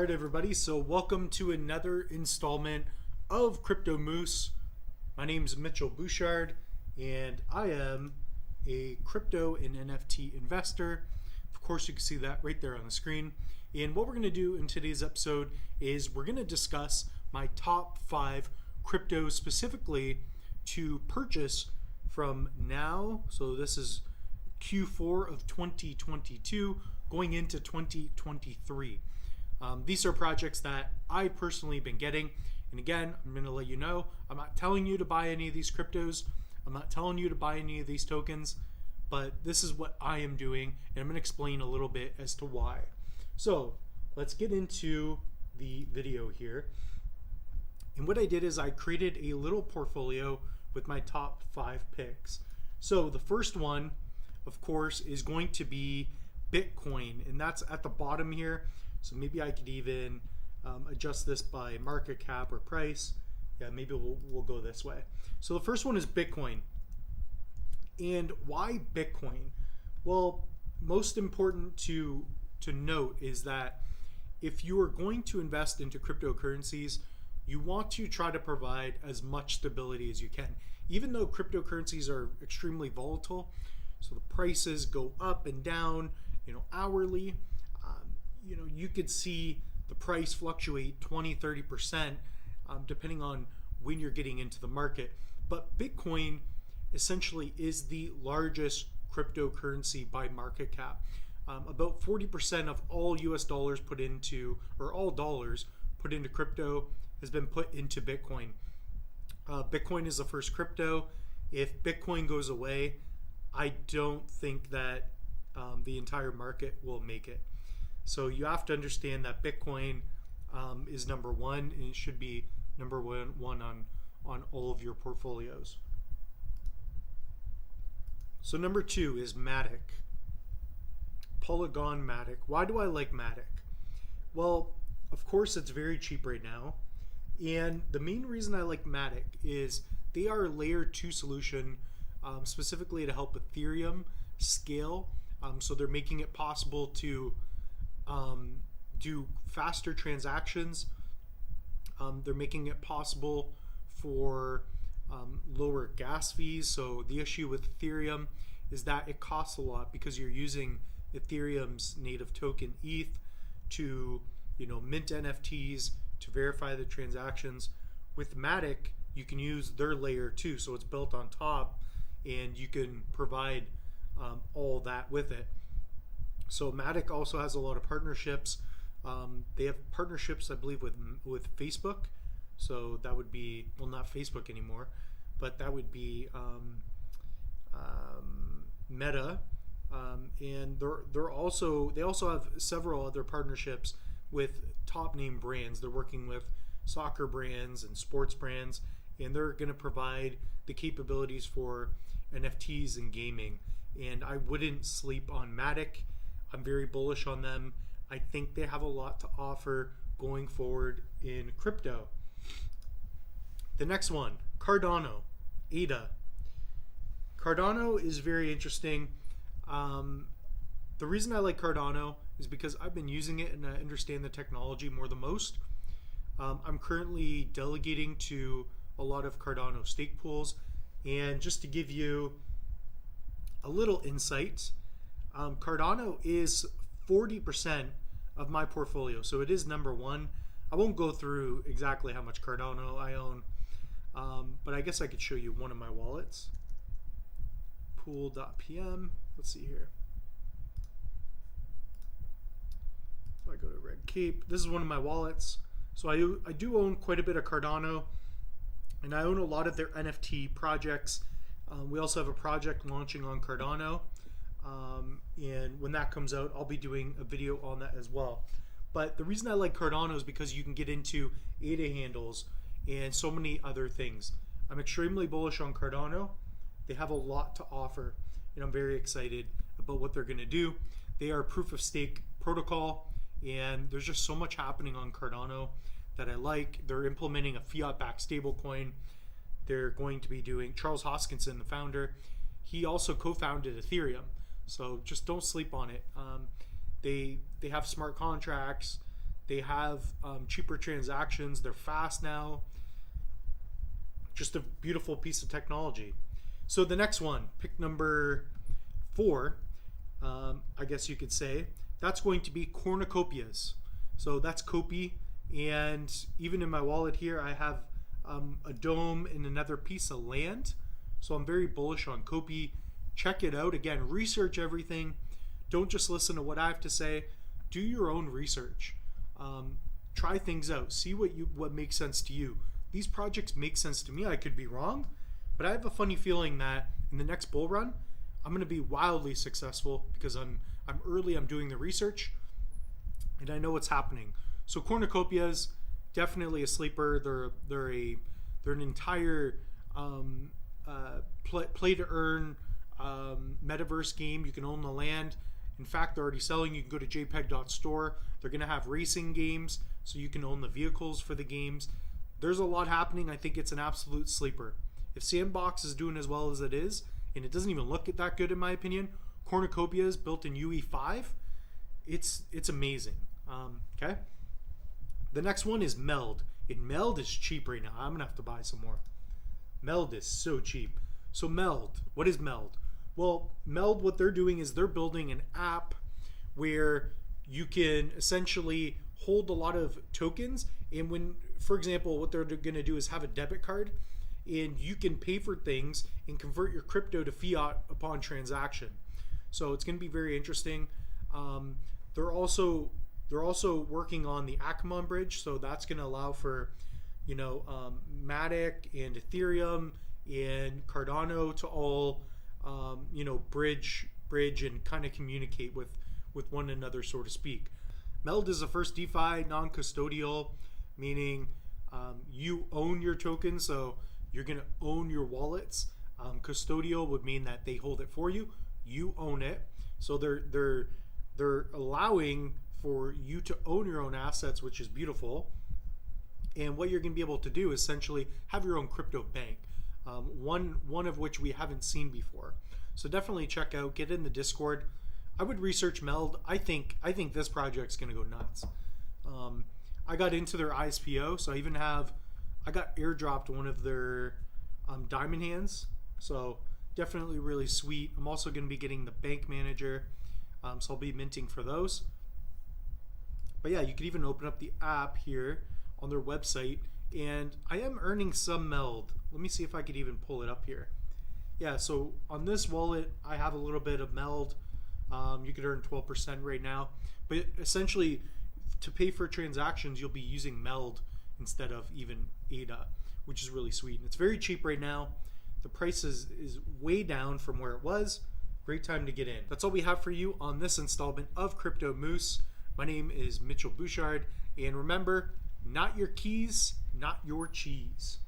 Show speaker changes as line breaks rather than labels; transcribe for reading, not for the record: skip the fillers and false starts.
All right, everybody. So welcome to another installment of Crypto Moose. My name is Mitchell Bouchard, and I am a crypto and NFT investor. Of course, you can see that right there on the screen. And what we're going to do in today's episode is we're going to discuss my top 5 cryptos specifically to purchase from now. So this is Q4 of 2022 going into 2023. These are projects that I personally been getting. And again, I'm going to let you know, I'm not telling you to buy any of these cryptos. I'm not telling you to buy any of these tokens, but this is what I am doing. And I'm going to explain a little bit as to why. So let's get into the video here. And what I did is I created a little portfolio with my top 5 picks. So the first one, of course, is going to be Bitcoin, and that's at the bottom here. So maybe I could even adjust this by market cap or price. Yeah, maybe we'll go this way. So the first one is Bitcoin. And why Bitcoin? Well, most important to note is that if you are going to invest into cryptocurrencies, you want to try to provide as much stability as you can. Even though cryptocurrencies are extremely volatile, so the prices go up and down, hourly. You could see the price fluctuate 20-30% depending on when you're getting into the market. But Bitcoin essentially is the largest cryptocurrency by market cap. About 40% of all US dollars put into, or all dollars put into crypto has been put into Bitcoin. Bitcoin is the first crypto. If Bitcoin goes away, I don't think that the entire market will make it. So you have to understand that Bitcoin is number one, and it should be number one on all of your portfolios. So number 2 is Matic. Polygon Matic. Why do I like Matic? Well, of course, it's very cheap right now. And the main reason I like Matic is they are a layer 2 solution specifically to help Ethereum scale. So they're making it possible to do faster transactions. They're making it possible for lower gas fees. So the issue with Ethereum is that it costs a lot because you're using Ethereum's native token ETH to mint NFTs to verify the transactions. With Matic, you can use their layer 2, so it's built on top, and you can provide all that with it. So Matic also has a lot of partnerships. They have partnerships, I believe, with Facebook. So that would be, well, not Facebook anymore, but that would be Meta. And they also have several other partnerships with top name brands. They're working with soccer brands and sports brands, and they're going to provide the capabilities for NFTs and gaming. And I wouldn't sleep on Matic. I'm very bullish on them. I think they have a lot to offer going forward in crypto. The next one, Cardano, ADA. Cardano is very interesting. The reason I like Cardano is because I've been using it and I understand the technology more than most. I'm currently delegating to a lot of Cardano stake pools. And just to give you a little insight, Cardano is 40% of my portfolio, so it is number 1. I won't go through exactly how much Cardano I own, but I guess I could show you one of my wallets. Pool.pm. Let's see here. If I go to Red Cape, this is one of my wallets. So I do own quite a bit of Cardano, and I own a lot of their NFT projects. We also have a project launching on Cardano. And when that comes out, I'll be doing a video on that as well. But the reason I like Cardano is because you can get into ADA handles and so many other things. I'm extremely bullish on Cardano. They have a lot to offer, and I'm very excited about what they're going to do. They are a proof of stake protocol, and there's just so much happening on Cardano that I like. They're implementing a fiat-backed stablecoin. They're going to be doing, Charles Hoskinson, the founder, he also co-founded Ethereum. So just don't sleep on it. They have smart contracts. They have cheaper transactions. They're fast now. Just a beautiful piece of technology. So the next one, pick number 4, I guess you could say, that's going to be cornucopias. So that's Kopi, and even in my wallet here, I have a dome and another piece of land. So I'm very bullish on Kopi. Check it out. Again, research everything. Don't just listen to what I have to say. Do your own research. Try things out. See what makes sense to you. These projects make sense to me. I could be wrong, but I have a funny feeling that in the next bull run, I'm going to be wildly successful because I'm early. I'm doing the research, and I know what's happening. So cornucopias, definitely a sleeper. They're an entire play to earn metaverse game. You can own the land. In fact, they're already selling. You can go to jpeg.store. They're going to have racing games, so you can own the vehicles for the games. There's a lot happening. I think it's an absolute sleeper. If Sandbox is doing as well as it is, and it doesn't even look that good in my opinion, Cornucopia is built in UE5. It's amazing. Okay. The next one is Meld. And Meld is cheap right now. I'm going to have to buy some more. Meld is so cheap. So Meld, what is Meld? Well, Meld, what they're doing is they're building an app where you can essentially hold a lot of tokens, and when, for example, what they're going to do is have a debit card, and you can pay for things and convert your crypto to fiat upon transaction. So it's going to be very interesting. They're also working on the Akamon bridge, so that's going to allow for, Matic and Ethereum and Cardano to all bridge and kind of communicate with one another, so to speak. Meld is the first DeFi non-custodial, meaning you own your tokens, so you're going to own your wallets. Custodial would mean that they hold it for you. You own it. So they're allowing for you to own your own assets, which is beautiful. And what you're going to be able to do is essentially have your own crypto bank. One of which we haven't seen before. So definitely check out, get in the Discord. I would research Meld. I think this project's gonna go nuts. I got into their ISPO, so I got airdropped one of their diamond hands. So definitely really sweet. I'm also gonna be getting the bank manager, so I'll be minting for those. But yeah, you could even open up the app here on their website, and I am earning some Meld. Let me see if I could even pull it up here. Yeah, so on this wallet, I have a little bit of Meld. You could earn 12% right now. But essentially, to pay for transactions, you'll be using Meld instead of even ADA, which is really sweet. And it's very cheap right now. The price is way down from where it was. Great time to get in. That's all we have for you on this installment of Crypto Moose. My name is Mitchell Bouchard. And remember, not your keys, not your cheese.